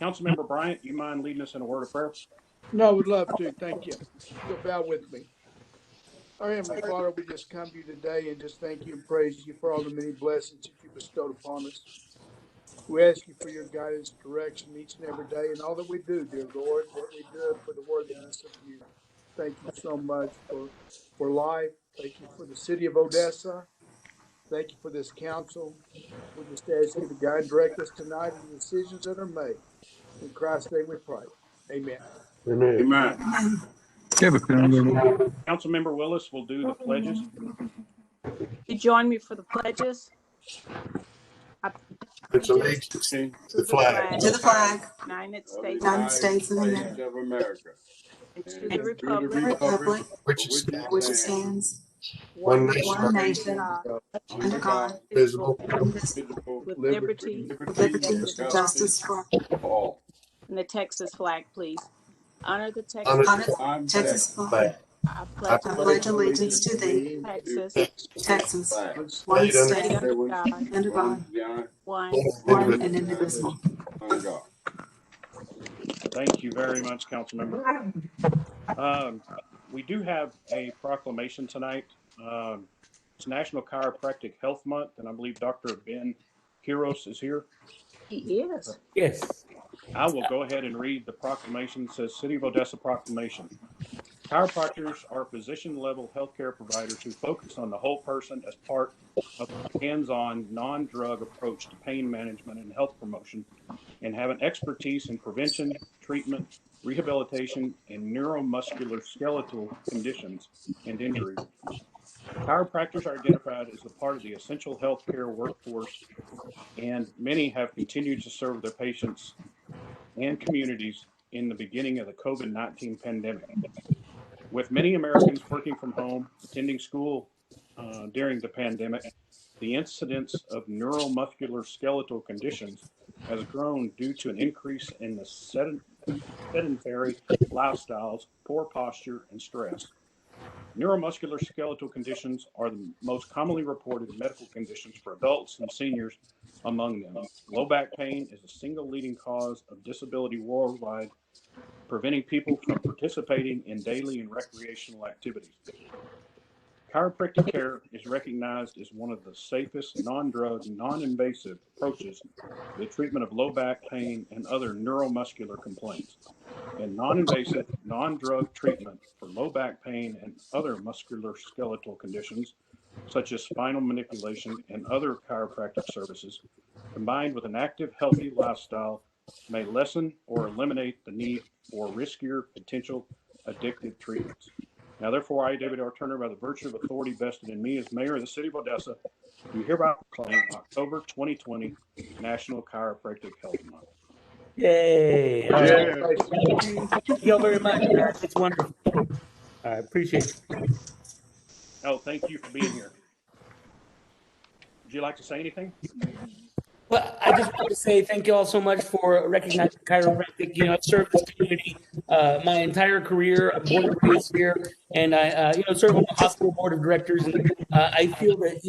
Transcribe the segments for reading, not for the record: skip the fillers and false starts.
Councilmember Bryant, you mind leading us in a word of prayer? No, I would love to. Thank you. You'll bow with me. Our Heavenly Father, we just come to you today and just thank you and praise you for all the many blessings that you bestowed upon us. We ask you for your guidance, direction each and every day, and all that we do, dear Lord, that we do it for the worthiness of you. Thank you so much for life. Thank you for the city of Odessa. Thank you for this council. We just ask you to guide and direct us tonight in the decisions that are made. In Christ's name we pray. Amen. Amen. Amen. Amen. Councilmember Willis will do the pledges. You join me for the pledges. I It's allegiance To to the flag To the flag United of the States United States of America, of America, and to and the to the republic republic which for stands which it stands, one one nation, one nation nation, under under God, visible, indivisible, with Liberty. liberty with and liberty and justice justice for all. and the Texas flag, please. Honor the Honor Texas honor flag. the Texas flag. I I pledge I pledge pledge allegiance allegiance Allegiance to to thee, thee. to Texas, Texas, One one state under state state, under God, under God, one. one and indivisible. God. Thank you very much, Councilmember. We do have a proclamation tonight. It's National Chiropractic Health Month, and I believe Dr. Ben Quiros is here. He is. Yes. I will go ahead and read the proclamation. It says, City of Odessa Proclamation. Chiropractors are physician-level healthcare providers who focus on the whole person as part of a hands-on, non-drug approach to pain management and health promotion, and have an expertise in prevention, treatment, rehabilitation, and neuromuscular skeletal conditions and injuries. Chiropractors are identified as a part of the essential healthcare workforce, and many have continued to serve their patients and communities in the beginning of the COVID-19 pandemic. With many Americans working from home, attending school during the pandemic, the incidence of neuromuscular skeletal conditions has grown due to an increase in the sedentary lifestyles, poor posture, and stress. Neuromuscular skeletal conditions are the most commonly reported medical conditions for adults and seniors. Among them, low back pain is the single leading cause of disability worldwide, preventing people from participating in daily and recreational activities. Chiropractic care is recognized as one of the safest non-drug, non-invasive approaches to the treatment of low back pain and other neuromuscular complaints. And non-invasive, non-drug treatment for low back pain and other musculoskeletal conditions, such as spinal manipulation and other chiropractic services, combined with an active, healthy lifestyle, may lessen or eliminate the need for riskier potential addictive treatments. Now, therefore, I, David R. Turner, by the virtue of authority vested in me as mayor of the city of Odessa, do hereby proclaim October 2020 National Chiropractic Health Month. Yay. All right. Yeah. Thank you all very much, guys. It's wonderful. I appreciate you. Oh, thank you for being here. Would you like to say anything? Well, I just want to say thank you all so much for recognizing chiropractic. I've served this community my entire career. I'm born and raised here, and I serve on the hospital board of directors. And I feel that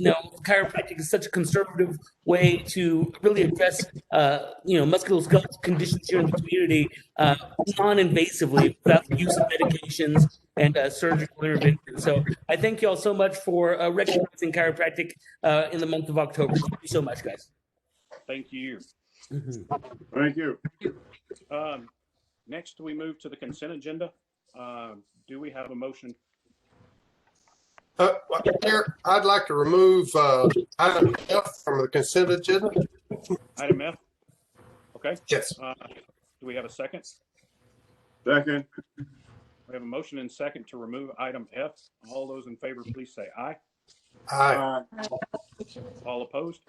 chiropractic is such a conservative way to really address musculoskeletal conditions here in the community non-invasively, without the use of medications and surgical intervention. So I thank you all so much for recognizing chiropractic in the month of October. Thank you so much, guys. Thank you. Thank you. Next, we move to the consent agenda. Do we have a motion? Mayor, I'd like to remove item F from the consent agenda. Item F? Okay. Yes. Do we have a second? Second. We have a motion and second to remove item F. All those in favor, please say aye. Aye. All opposed?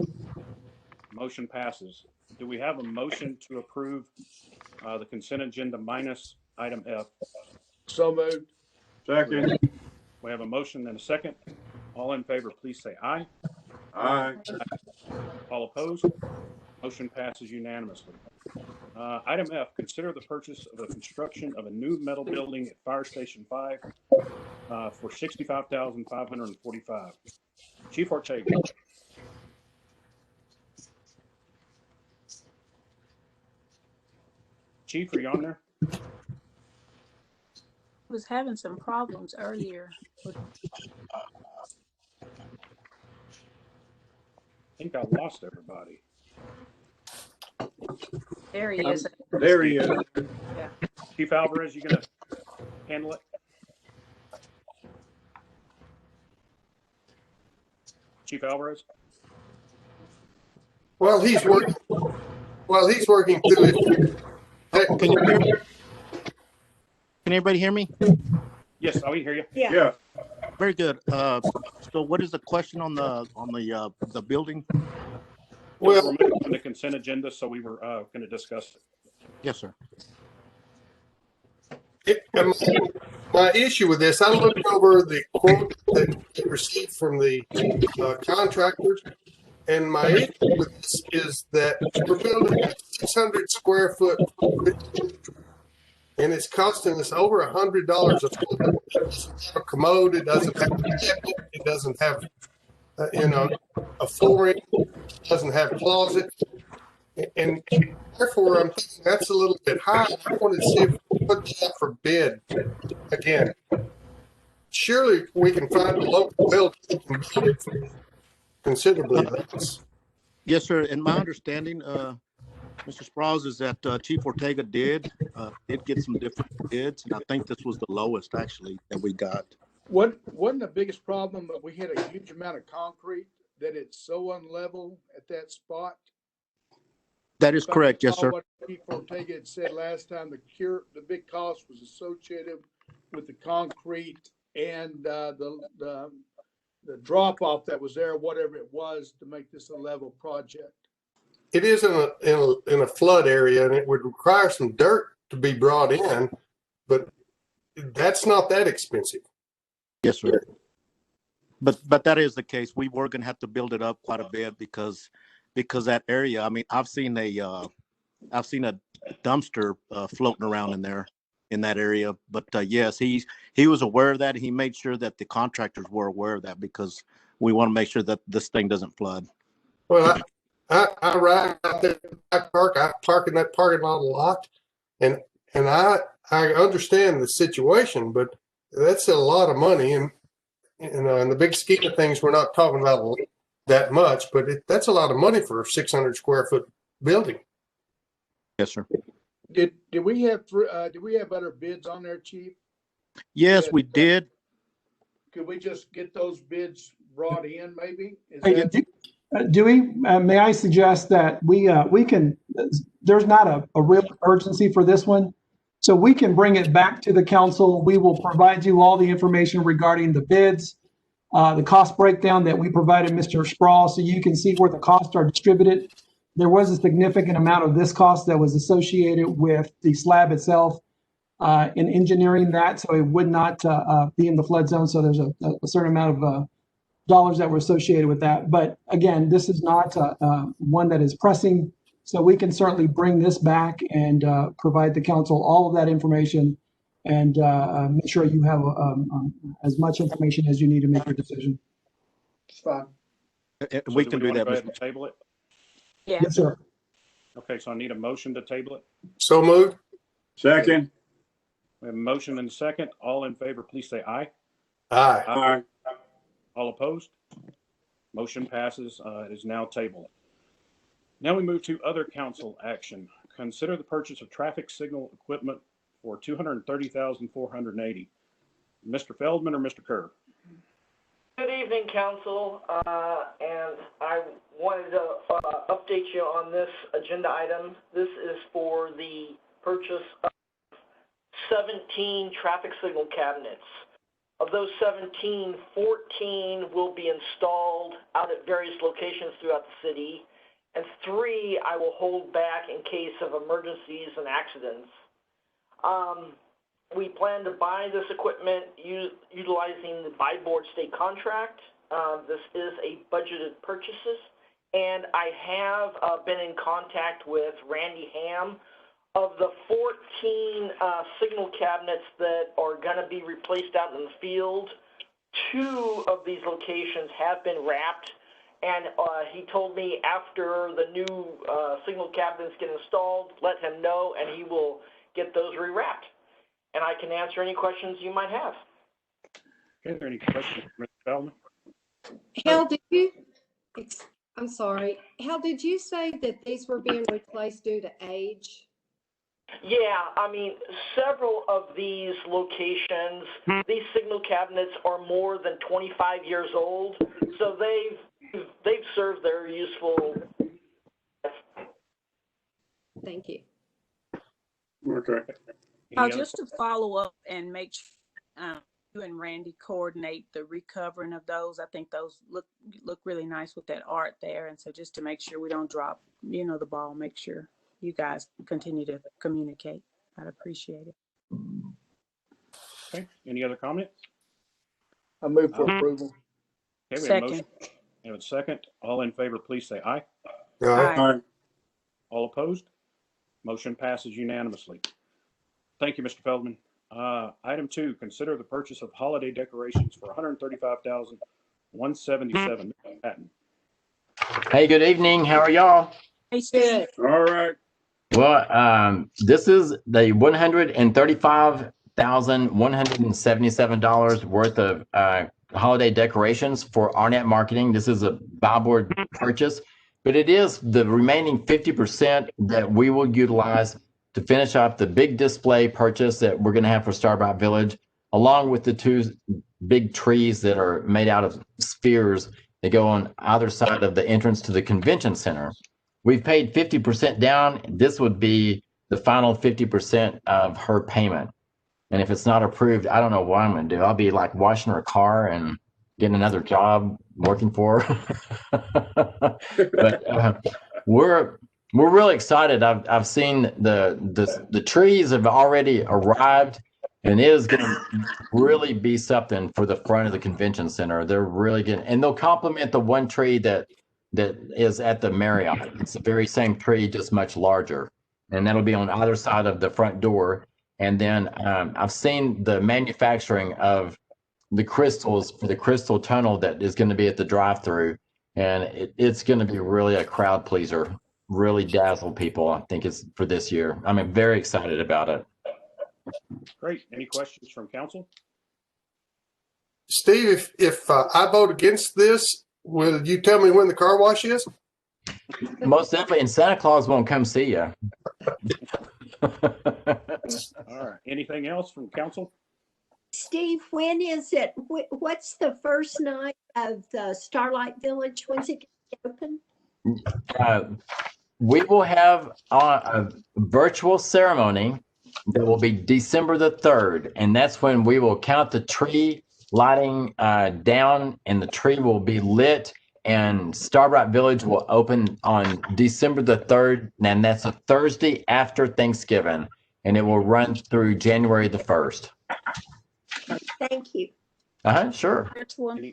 Motion passes. Do we have a motion to approve the consent agenda minus item F? So moved. Second. We have a motion and a second. All in favor, please say aye. Aye. All opposed? Motion passes unanimously. Item F, consider the purchase of the construction of a new metal building at Fire Station 5 for $65,545. Chief Ortega. Chief, are you on there? Was having some problems earlier. I think I lost everybody. There he is. There he is. Yeah. Chief Alvarez, you gonna handle it? Chief Alvarez? Well, he's working through it. Can you hear me? Can everybody hear me? Yes, I can hear you. Yeah. Very good. So what is the question on the building? It was Well, removed from the consent agenda, so we were going to discuss it. Yes, sir. my issue with this, I looked over the quote that we received from the contractors, and my issue with this is that we're building a 600 square foot, and it's costing us over $100 a foot. It doesn't have a commode. It doesn't have a cabinet. It doesn't have, a flooring. It doesn't have closet. And therefore, I'm thinking that's a little bit high. I wanted to see if we put that up for bid again. Surely we can find a local builder that can build it for considerably less. Yes, sir. And my understanding, Mr. Sprouse, is that Chief Ortega did get some different bids, and I think this was the lowest actually that we got. Wasn't the biggest problem that we had a huge amount of concrete, that it's so unlevel at that spot? That is correct. Yes, sir. What Chief Ortega had said last time, the big cost was associated with the concrete and the drop off that was there, whatever it was, to make this a level project. It is in a flood area, and it would require some dirt to be brought in, but that's not that expensive. Yes, sir. But that is the case. We were going to have to build it up quite a bit because that area. I mean, I've seen a dumpster floating around in that area. But yes, he was aware of that. He made sure that the contractors were aware of that because we want to make sure that this thing doesn't flood. Well, I ride out there. I park in that parking lot a lot, and I understand the situation, but that's a lot of money, and in the big scheme of things, we're not talking about that much, but that's a lot of money for a 600 square foot building. Yes, sir. Did we have other bids on there, Chief? Yes, we did. Could we just get those bids brought in, maybe? Dewey, may I suggest that we can, there's not a real urgency for this one, so we can bring it back to the council. We will provide you all the information regarding the bids, the cost breakdown that we provided Mr. Sproul, so you can see where the costs are distributed. There was a significant amount of this cost that was associated with the slab itself in engineering that, so it would not be in the flood zone. So there's a certain amount of dollars that were associated with that. But again, this is not one that is pressing, so we can certainly bring this back and provide the council all of that information and make sure you have as much information as you need to make your decision. It's fine. We can do that. Go ahead and table it. Yeah. Yes, sir. Okay, so I need a motion to table it. So moved. Second. We have a motion and a second. All in favor, please say aye. Aye. Aye. All opposed? Motion passes. It is now tabled. Now we move to other council action. Consider the purchase of traffic signal equipment for $230,480. Mr. Feldman or Mr. Kerr? Good evening, Council, and I wanted to update you on this agenda item. This is for the purchase of 17 traffic signal cabinets. Of those 17, 14 will be installed out at various locations throughout the city, and 3 I will hold back in case of emergencies and accidents. We plan to buy this equipment utilizing the buy board state contract. This is a budgeted purchases, and I have been in contact with Randy Ham. Of the 14 signal cabinets that are going to be replaced out in the field, 2 of these locations have been wrapped And he told me after the new signal cabinets get installed, let him know, and he will get those rewrapped. And I can answer any questions you might have. Okay, are there any questions, Mr. Feldman? Hal, did you, I'm sorry, Hal, did you say that these were being replaced due to age? Yeah, I mean, several of these locations, these signal cabinets are more than 25 years old, so they've served their useful. Thank you. Okay. Just to follow up and make sure you and Randy coordinate the recovering of those. I think those look really nice with that art there. And so just to make sure we don't drop, the ball, make sure you guys continue to communicate. I'd appreciate it. Okay, any other comments? I move for approval. Okay, we have a Second. motion and a second. All in favor, please say aye. Aye. All opposed? Motion passes unanimously. Thank you, Mr. Feldman. Item 2, consider the purchase of holiday decorations for $135,177. Patton. Hey, good evening. How are y'all? Hey, Steve. All right. Well, this is the $135,177 worth of holiday decorations for Arnett Marketing. This is a buy board purchase, but it is the remaining 50% that we will utilize to finish off the big display purchase that we're going to have for Starbright Village, along with the 2 big trees that are made out of spheres that go on either side of the entrance to the convention center. We've paid 50% down. This would be the final 50% of her payment. And if it's not approved, I don't know what I'm going to do. I'll be like washing her car and getting another job working for her. But we're really excited. I've seen the trees have already arrived, and it is going to really be something for the front of the convention center. They're really getting, and they'll complement the one tree that is at the Marriott. It's the very same tree, just much larger, and that'll be on either side of the front door. And then I've seen the manufacturing of the crystals for the crystal tunnel that is going to be at the drive-through, and it's going to be really a crowd pleaser. Really dazzle people. I think it's for this year. I'm very excited about it. Great. Any questions from council? Steve, if I vote against this, will you tell me when the car wash is? Most definitely, and Santa Claus won't come see you. All right. Anything else from council? Steve, when is it? What's the first night of the Starlight Village? When's it open? We will have a virtual ceremony that will be December the 3rd, and that's when we will count the tree lighting down, and the tree will be lit, and Starbright Village will open on December the 3rd, and that's a Thursday after Thanksgiving, and it will run through January the 1st. Thank you. Sure.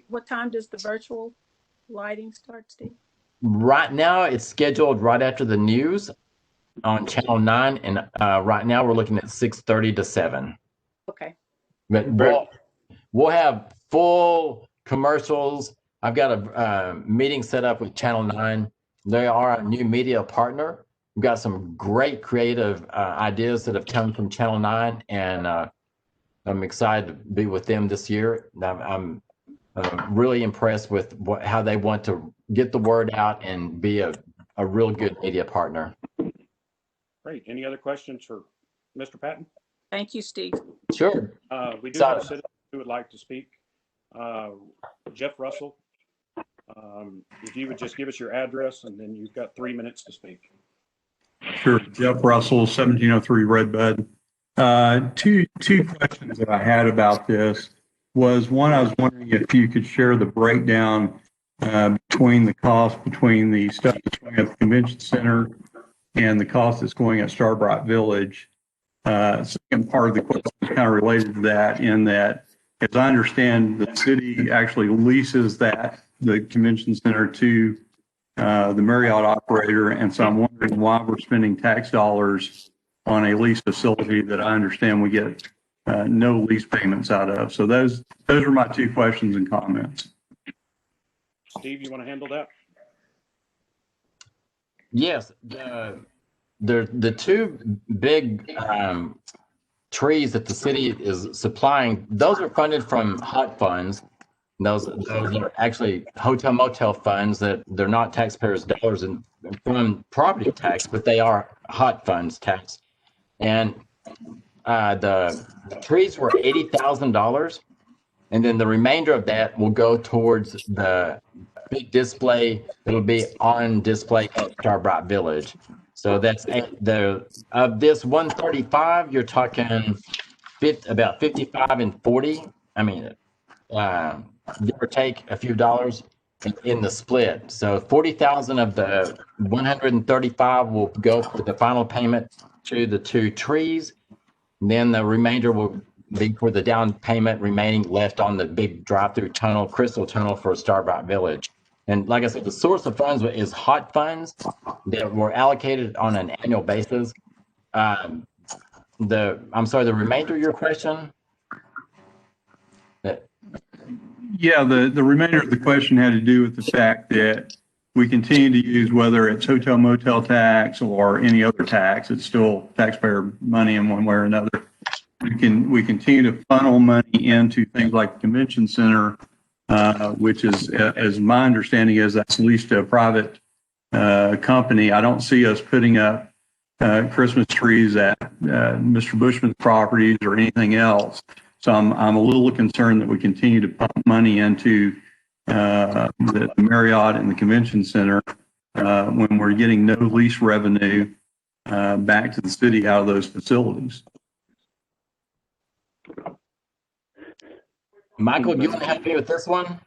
What time does the virtual lighting start, Steve? Right now, it's scheduled right after the news on Channel 9, and right now we're looking at 6:30 to 7. Okay. But we'll have full commercials. I've got a meeting set up with Channel 9. They are a new media partner. We've got some great creative ideas that have come from Channel 9, and I'm excited to be with them this year. I'm really impressed with how they want to get the word out and be a real good media partner. Great. Any other questions for Mr. Patton? Thank you, Steve. Sure. We do have a citizen who would like to speak. Jeff Russell, if you would just give us your address, and then you've got 3 minutes to speak. Sure. Jeff Russell, 1703 Redbud. Two questions that I had about this was, one, I was wondering if you could share the breakdown between the cost between the stuff that's going at the convention center and the cost that's going at Starbright Village. Second part of the question is kind of related to that, in that, as I understand, the city actually leases the convention center to the Marriott operator, and so I'm wondering why we're spending tax dollars on a lease facility that I understand we get no lease payments out of. So those are my two questions and comments. Steve, you want to handle that? Yes, the two big trees that the city is supplying, those are funded from hot funds. Those are actually hotel motel funds that they're not taxpayers' dollars and from property tax, but they are hot funds tax. And the trees were $80,000, and then the remainder of that will go towards the big display that'll be on display at Starbright Village. So that's of this 135, you're talking about 55 and 40. I mean, give or take a few dollars in the split. So 40,000 of the 135 will go for the final payment to the two trees. And then the remainder will be for the down payment remaining left on the big drive-through tunnel, Crystal Tunnel for Starbright Village. And like I said, the source of funds is hot funds that were allocated on an annual basis. I'm sorry, the remainder of your question? Yeah, the remainder of the question had to do with the fact that we continue to use, whether it's hotel motel tax or any other tax, it's still taxpayer money in one way or another. We continue to funnel money into things like the convention center, which is, as my understanding is, that's leased to a private company. I don't see us putting up Christmas trees at Mr. Bushman's properties or anything else. So I'm a little concerned that we continue to pump money into the Marriott and the convention center when we're getting no lease revenue back to the city out of those facilities. Michael, do you want to help me with this one?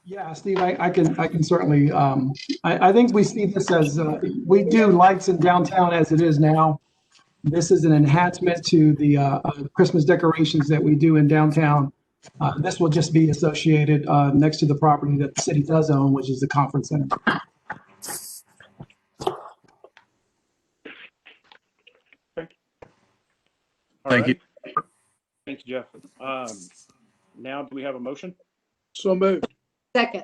Yeah, Steve, I can certainly. I think we see this as we do lights in downtown as it is now. This is an enhancement to the Christmas decorations that we do in downtown. This will just be associated next to the property that the city does own, which is the conference center. Thank you. Thanks, Jeff. Now, do we have a motion? So moved. Second.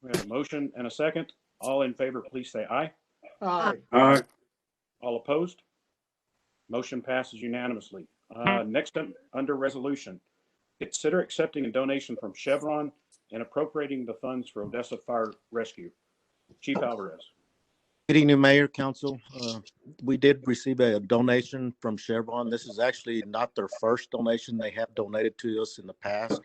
We have a motion and a second. All in favor, please say aye. Aye. Aye. All opposed? Motion passes unanimously. Next, under resolution, consider accepting a donation from Chevron and appropriating the funds for Odessa Fire Rescue. Chief Alvarez. Good evening, Mayor, Council. We did receive a donation from Chevron. This is actually not their first donation. They have donated to us in the past.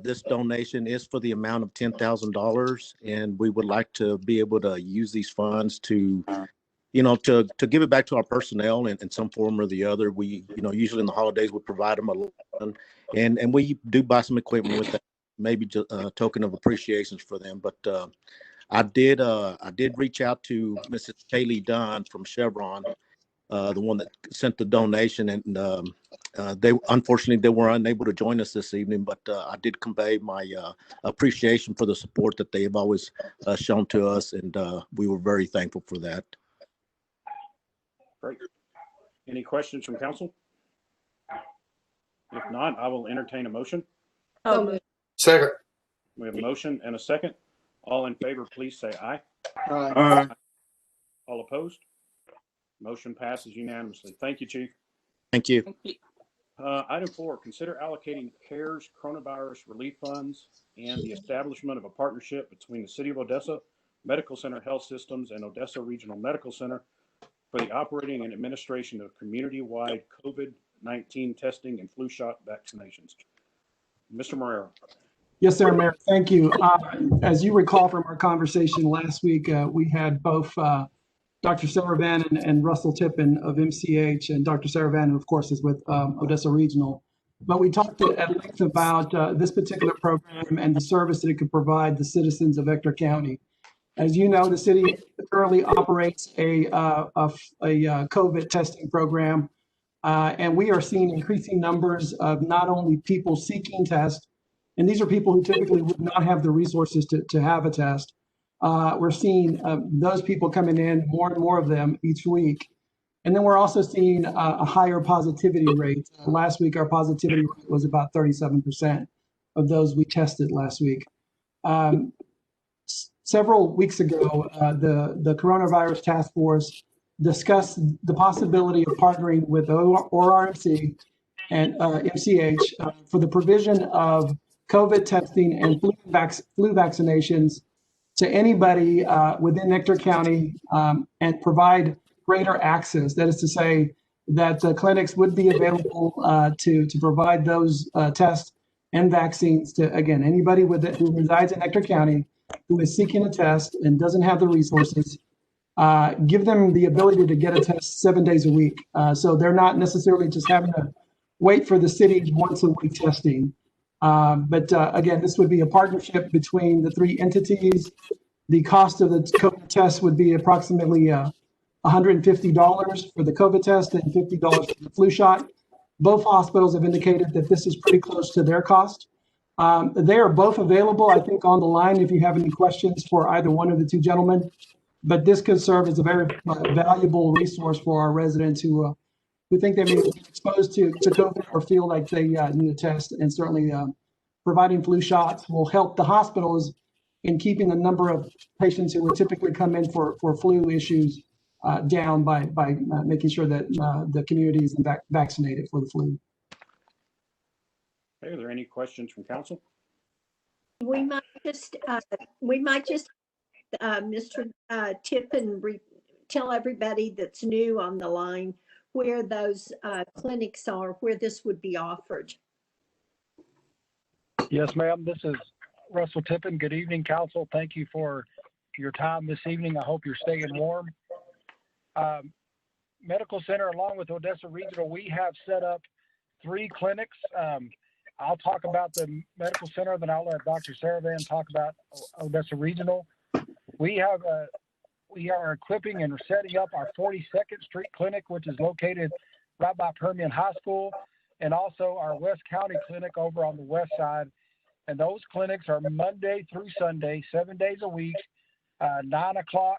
This donation is for the amount of $10,000, and we would like to be able to use these funds to give it back to our personnel in some form or the other. We, usually in the holidays, we provide them a loan, and we do buy some equipment with that, maybe a token of appreciation for them. But I did reach out to Mrs. Kaylee Dunn from Chevron, the one that sent the donation, and they unfortunately were unable to join us this evening. But I did convey my appreciation for the support that they have always shown to us, and we were very thankful for that. Great. Any questions from council? If not, I will entertain a motion. Second. We have a motion and a second. All in favor, please say aye. Aye. Aye. All opposed? Motion passes unanimously. Thank you, Chief. Thank you. Item 4, consider allocating CARES coronavirus relief funds and the establishment of a partnership between the City of Odessa, Medical Center Health Systems, and Odessa Regional Medical Center for the operating and administration of community-wide COVID-19 testing and flu shot vaccinations. Mr. Morero. Yes, sir, Mayor. Thank you. As you recall from our conversation last week, we had both Dr. Saravan and Russell Tippin of MCH, and Dr. Saravan, of course, is with Odessa Regional. But we talked at length about this particular program and the service that it could provide the citizens of Ector County. As you know, the city currently operates a COVID testing program, and we are seeing increasing numbers of not only people seeking tests, and these are people who typically would not have the resources to have a test. We're seeing those people coming in, more and more of them each week. And then we're also seeing a higher positivity rate. Last week, our positivity rate was about 37% of those we tested last week. Several weeks ago, the coronavirus task force discussed the possibility of partnering with ORMC and MCH for the provision of COVID testing and flu vaccinations to anybody within Nectar County and provide greater access. That is to say that clinics would be available to provide those tests and vaccines to, again, anybody who resides in Nectar County who is seeking a test and doesn't have the resources. Give them the ability to get a test 7 days a week. So they're not necessarily just having to wait for the city's once a week testing. But again, this would be a partnership between the three entities. The cost of the COVID test would be approximately $150 for the COVID test and $50 for the flu shot. Both hospitals have indicated that this is pretty close to their cost. They are both available, I think, on the line if you have any questions for either one of the two gentlemen. But this could serve as a very valuable resource for our residents who think they may be exposed to COVID or feel like they need a test. And certainly providing flu shots will help the hospitals in keeping the number of patients who would typically come in for flu issues down by making sure that the community is vaccinated for the flu. Okay, are there any questions from council? We might just, Mr. Tippin, tell everybody that's new on the line where those clinics are, where this would be offered. Yes, ma'am. This is Russell Tippin. Good evening, council. Thank you for your time this evening. I hope you're staying warm. Medical Center, along with Odessa Regional, we have set up 3 clinics. I'll talk about the Medical Center, then I'll let Dr. Saravan talk about Odessa Regional. We are equipping and setting up our 42nd Street Clinic, which is located right by Permian High School, and also our West County Clinic over on the west side. And those clinics are Monday through Sunday, 7 days a week, 9 o'clock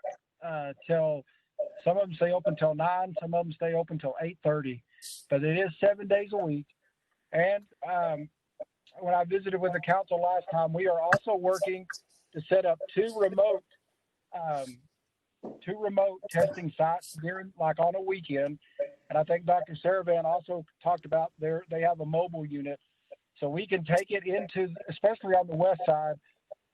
till, some of them stay open till 9, some of them stay open till 8:30, but it is 7 days a week. And when I visited with the council last time, we are also working to set up 2 remote testing sites during, like, on a weekend. And I think Dr. Saravan also talked about they have a mobile unit, so we can take it into, especially on the west side,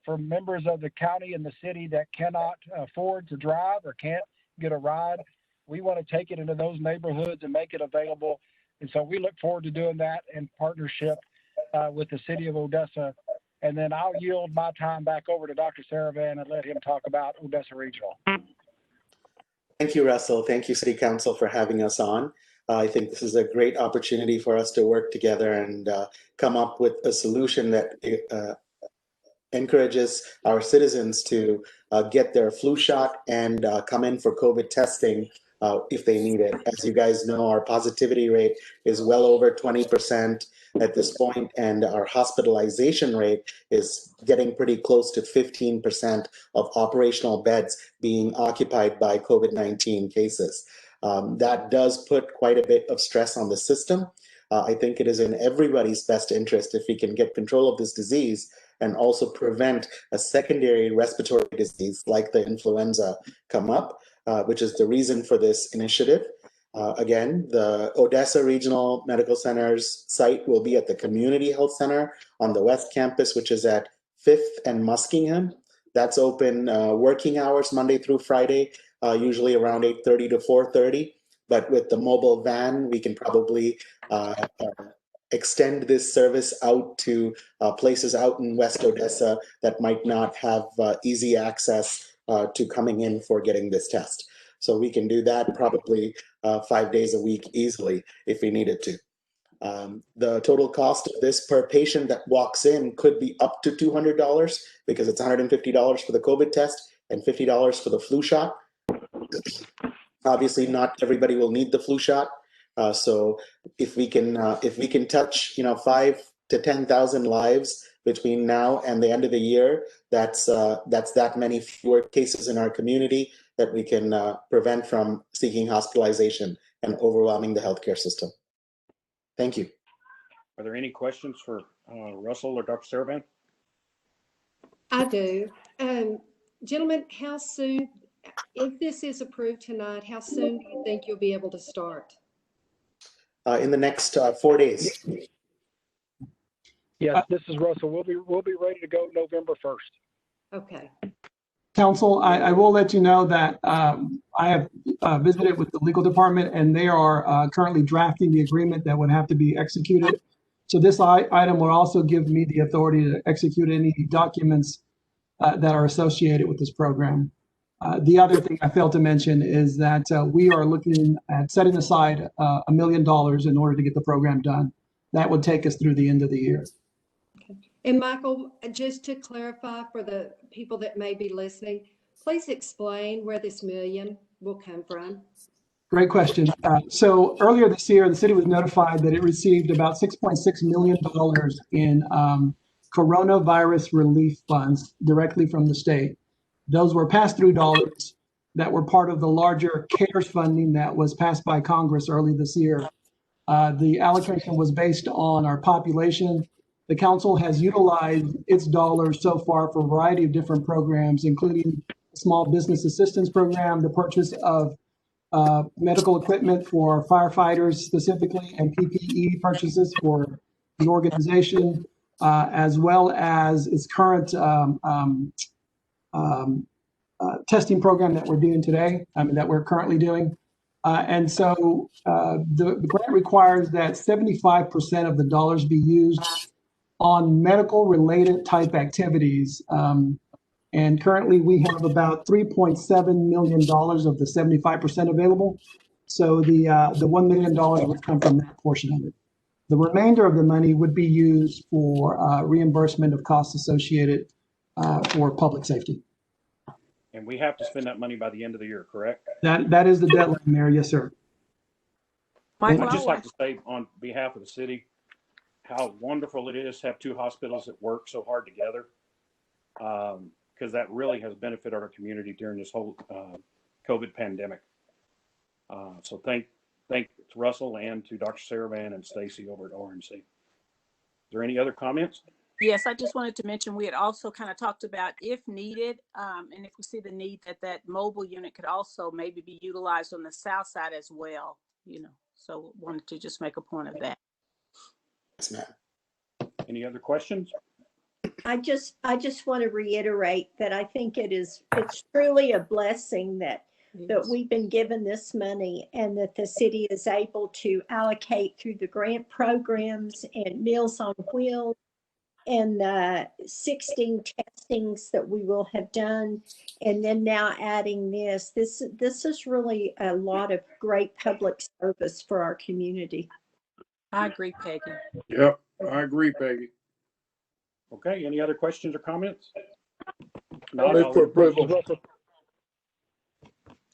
for members of the county and the city that cannot afford to drive or can't get a ride. We want to take it into those neighborhoods and make it available. And so we look forward to doing that in partnership with the city of Odessa. And then I'll yield my time back over to Dr. Saravan and let him talk about Odessa Regional. Thank you, Russell. Thank you, City Council, for having us on. I think this is a great opportunity for us to work together and come up with a solution that encourages our citizens to get their flu shot and come in for COVID testing if they need it. As you guys know, our positivity rate is well over 20% at this point, and our hospitalization rate is getting pretty close to 15% of operational beds being occupied by COVID-19 cases. That does put quite a bit of stress on the system. I think it is in everybody's best interest if we can get control of this disease and also prevent a secondary respiratory disease like the influenza come up, which is the reason for this initiative. Again, the Odessa Regional Medical Center's site will be at the Community Health Center on the West Campus, which is at 5th and Muskingham. That's open working hours Monday through Friday, usually around 8:30 to 4:30. But with the mobile van, we can probably extend this service out to places out in West Odessa that might not have easy access to coming in for getting this test. So we can do that probably 5 days a week easily if we needed to. The total cost of this per patient that walks in could be up to $200 because it's $150 for the COVID test and $50 for the flu shot. Obviously, not everybody will need the flu shot. So if we can touch 5 to 10,000 lives between now and the end of the year, that's that many fewer cases in our community that we can prevent from seeking hospitalization and overwhelming the healthcare system. Thank you. Are there any questions for Russell or Dr. Saravan? I do. Gentlemen, how soon, if this is approved tonight, how soon do you think you'll be able to start? In the next 4 days. Yes, this is Russell. We'll be ready to go November 1st. Okay. Council, I will let you know that I have visited with the legal department, and they are currently drafting the agreement that would have to be executed. So this item will also give me the authority to execute any documents that are associated with this program. The other thing I failed to mention is that we are looking at setting aside $1 million in order to get the program done. That would take us through the end of the year. And Michael, just to clarify for the people that may be listening, please explain where this million will come from. Great question. So earlier this year, the city was notified that it received about $6.6 million in coronavirus relief funds directly from the state. Those were pass-through dollars that were part of the larger CARES funding that was passed by Congress early this year. The allocation was based on our population. The council has utilized its dollars so far for a variety of different programs, including the Small Business Assistance Program, the purchase of medical equipment for firefighters specifically, and PPE purchases for the organization, as well as its current testing program that we're doing today, that we're currently doing. And so the grant requires that 75% of the dollars be used on medical related type activities. And currently we have about $3.7 million of the 75% available. So the $1 million would come from that portion of it. The remainder of the money would be used for reimbursement of costs associated for public safety. And we have to spend that money by the end of the year, correct? That is the deadline there, yes, sir. I'd just like to say on behalf of the city, how wonderful it is to have two hospitals that work so hard together. Because that really has benefited our community during this whole COVID pandemic. So thank to Russell and to Dr. Saravan and Stacy over at RNC. Is there any other comments? Yes, I just wanted to mention we had also kind of talked about if needed, and if we see the need, that mobile unit could also maybe be utilized on the south side as well. So wanted to just make a point of that. Yes, ma'am. Any other questions? I just want to reiterate that I think it's truly a blessing that we've been given this money and that the city is able to allocate through the grant programs and Meals on Wheels and the 16 testings that we will have done. And then now adding this is really a lot of great public service for our community. I agree, Peggy. Yep, I agree, Peggy. Okay, any other questions or comments? Move for approval.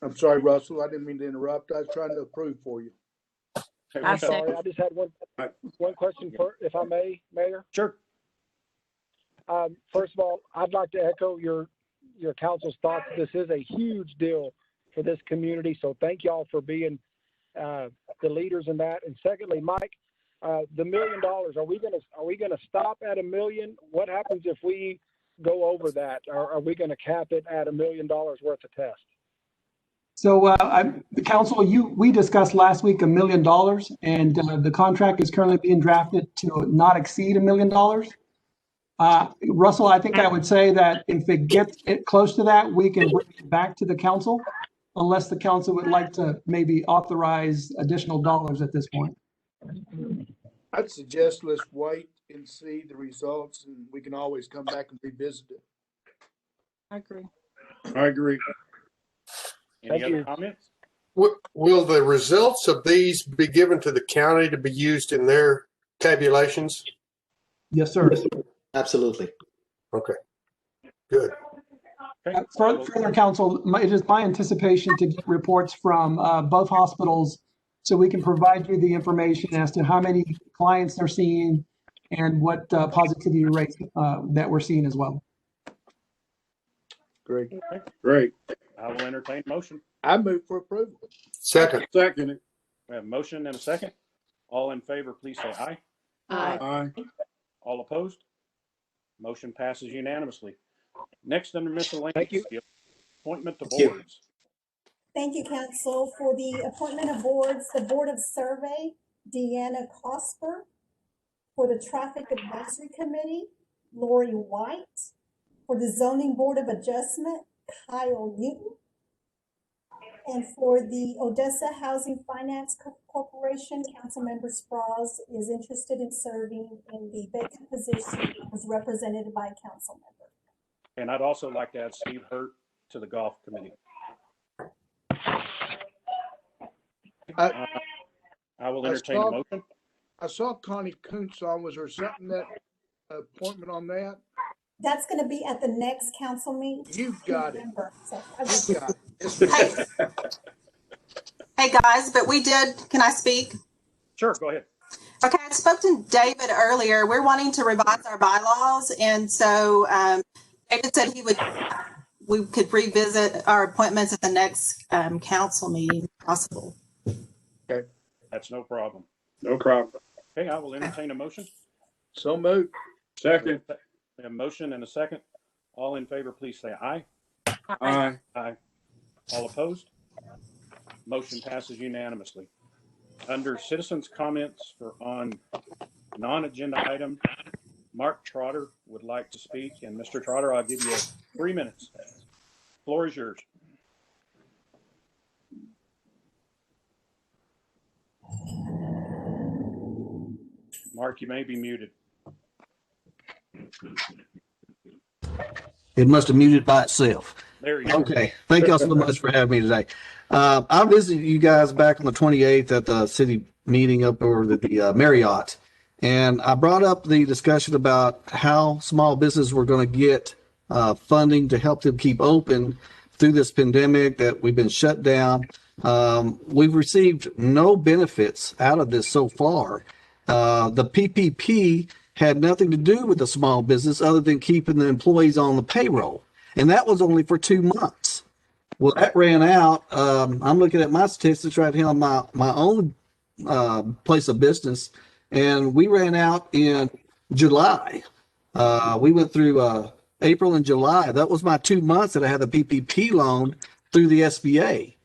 I'm sorry, Russell, I didn't mean to interrupt. I was trying to approve for you. I'm sorry, I just had one question, if I may, Mayor. Sure. First of all, I'd like to echo your council's thoughts. This is a huge deal for this community, so thank y'all for being the leaders in that. And secondly, Mike, the $1 million, are we gonna stop at $1 million? What happens if we go over that? Or are we gonna cap it at $1 million worth of tests? So the council, we discussed last week $1 million, and the contract is currently being drafted to not exceed $1 million. Russell, I think I would say that if it gets close to that, we can bring it back to the council, unless the council would like to maybe authorize additional dollars at this point. I'd suggest let's wait and see the results, and we can always come back and revisit it. I agree. I agree. Any other comments? Will the results of these be given to the county to be used in their tabulations? Yes, sir. Absolutely. Okay, good. Further, council, it is my anticipation to get reports from both hospitals so we can provide you the information as to how many clients they're seeing and what positivity rate that we're seeing as well. Great. Great. I will entertain motion. I move for approval. Second. Second it. We have a motion and a second. All in favor, please say aye. Aye. Aye. All opposed? Motion passes unanimously. Next under miscellaneous, Thank you. the appointment to Thank you. boards. Thank you, Council. For the appointment of boards, the Board of Survey, Deanna Cosper. For the Traffic Advisory Committee, Lori White. For the Zoning Board of Adjustment, Kyle Newton. And for the Odessa Housing Finance Corporation, Councilmember Sprouls is interested in serving in the vacant position as represented by a council member. And I'd also like to add Steve Hurt to the golf committee. I will entertain a motion. I saw Connie Kuntz on. Was there something that appointment on that? That's going to be at the next council meeting. You've got it. So, You've got it. Hey, hey guys, but we did, can I speak? Sure, go ahead. Okay, I spoke to David earlier. We're wanting to revise our bylaws, and so David said we could revisit our appointments at the next council meeting, if possible. Okay, that's no problem. No problem. Okay, I will entertain a motion. So moved. Second. A motion and a second. All in favor, please say aye. Aye. Aye. All opposed? Motion passes unanimously. Under citizens' comments on non-agenda item, Mark Trotter would like to speak. And Mr. Trotter, I'll give you 3 minutes. Floor is yours. Mark, you may be muted. It must have muted by itself. There you go. Okay. Thank y'all so much for having me today. I visited you guys back on the 28th at the city meeting up over the Marriott. And I brought up the discussion about how small businesses were going to get funding to help them keep open through this pandemic that we've been shut down. We've received no benefits out of this so far. The PPP had nothing to do with the small business other than keeping the employees on the payroll. And that was only for 2 months. Well, that ran out. I'm looking at my statistics right here on my own place of business, and we ran out in July. We went through April and July. That was my 2 months that I had the PPP loan through the SBA.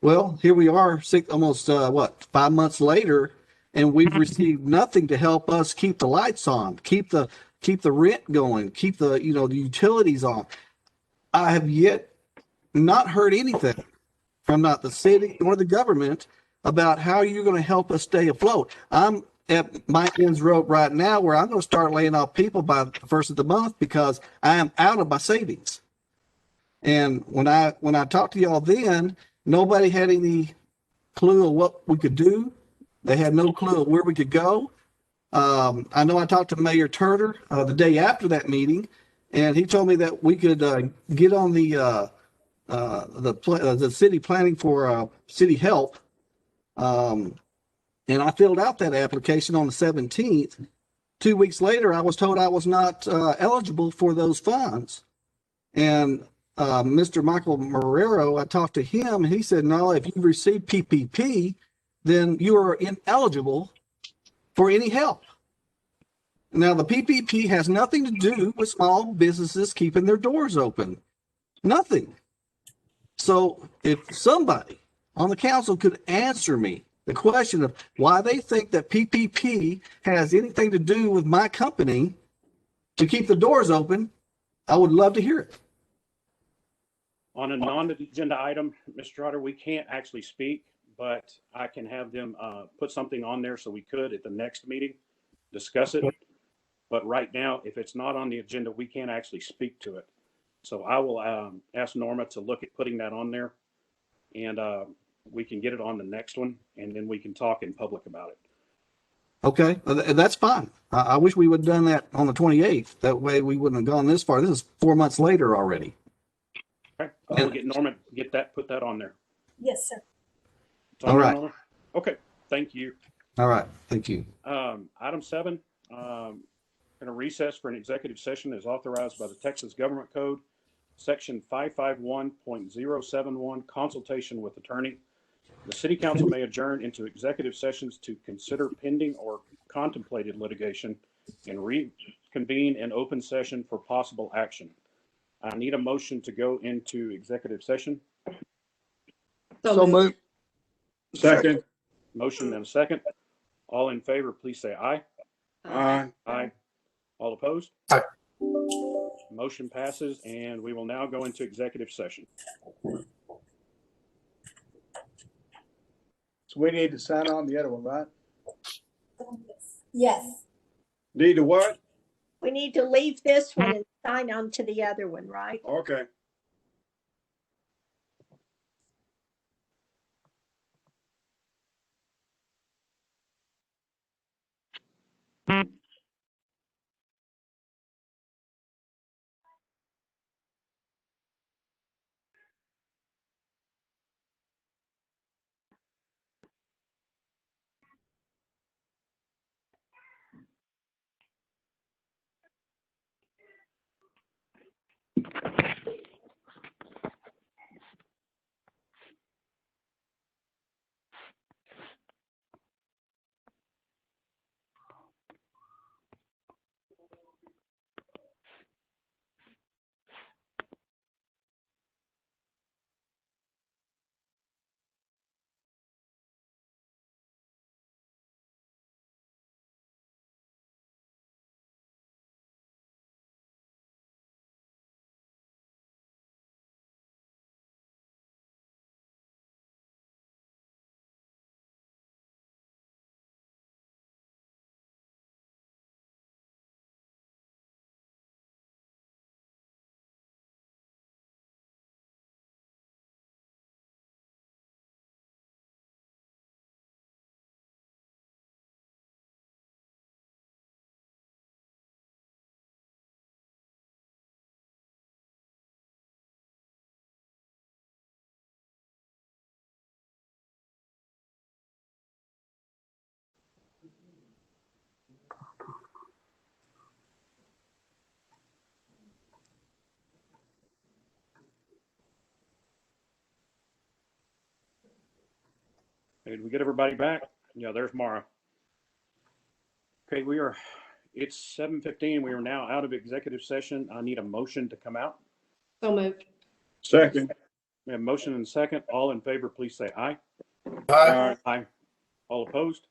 Well, here we are, almost 5 months later, and we've received nothing to help us keep the lights on, keep the rent going, keep the the utilities on. I have yet not heard anything from not the city nor the government about how you're going to help us stay afloat. I'm at my ends rope right now where I'm going to start laying off people by the first of the month because I am out of my savings. And when I talked to y'all then, nobody had any clue of what we could do. They had no clue of where we could go. I know I talked to Mayor Turner the day after that meeting, and he told me that we could get on the city planning for city help. And I filled out that application on the 17th. 2 weeks later, I was told I was not eligible for those funds. And Mr. Michael Marrero, I talked to him, and he said, no, if you receive PPP, then you are ineligible for any help. Now, the PPP has nothing to do with small businesses keeping their doors open. Nothing. So if somebody on the council could answer me the question of why they think that PPP has anything to do with my company to keep the doors open, I would love to hear it. On a non-agenda item, Mr. Trotter, we can't actually speak, but I can have them put something on there so we could at the next meeting discuss it. But right now, if it's not on the agenda, we can't actually speak to it. So I will ask Norma to look at putting that on there, and we can get it on the next one, and then we can talk in public about it. Okay, that's fine. I wish we would have done that on the 28th. That way we wouldn't have gone this far. This is 4 months later already. Okay, I will get Norma, put that on there. Yes, sir. All right. Norma? Okay, thank you. All right, thank you. Item 7, going to recess for an executive session as authorized by the Texas Government Code, Section 551.071, consultation with attorney. The City Council may adjourn into executive sessions to consider pending or contemplated litigation and reconvene in open session for possible action. I need a motion to go into executive session. So moved. Second. Motion and a second. All in favor, please say aye. Aye. Aye. All opposed? Aye. Motion passes, and we will now go into executive session. So we need to sign on the other one, right? Yes. Need to what? We need to leave this one and sign on to the other one, right? Okay. Okay, did we get everybody back? Yeah, there's Mara. Okay, it's 7:15. We are now out of executive session. I need a motion to come out. So moved. Second. We have motion and second. All in favor, please say aye. Aye. Aye. All opposed?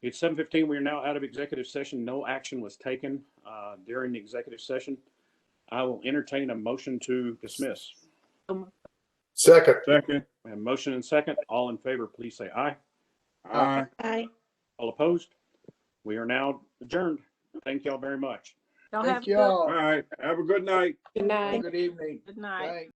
It's 7:15. We are now out of executive session. No action was taken during the executive session. I will entertain a motion to dismiss. Second. Second. We have motion and second. All in favor, please say aye. Aye. Aye. All opposed? We are now adjourned. Thank y'all very much. Y'all have Thank a good, y'all. All right. Have a good night. Good night. Good evening. good night. Thanks.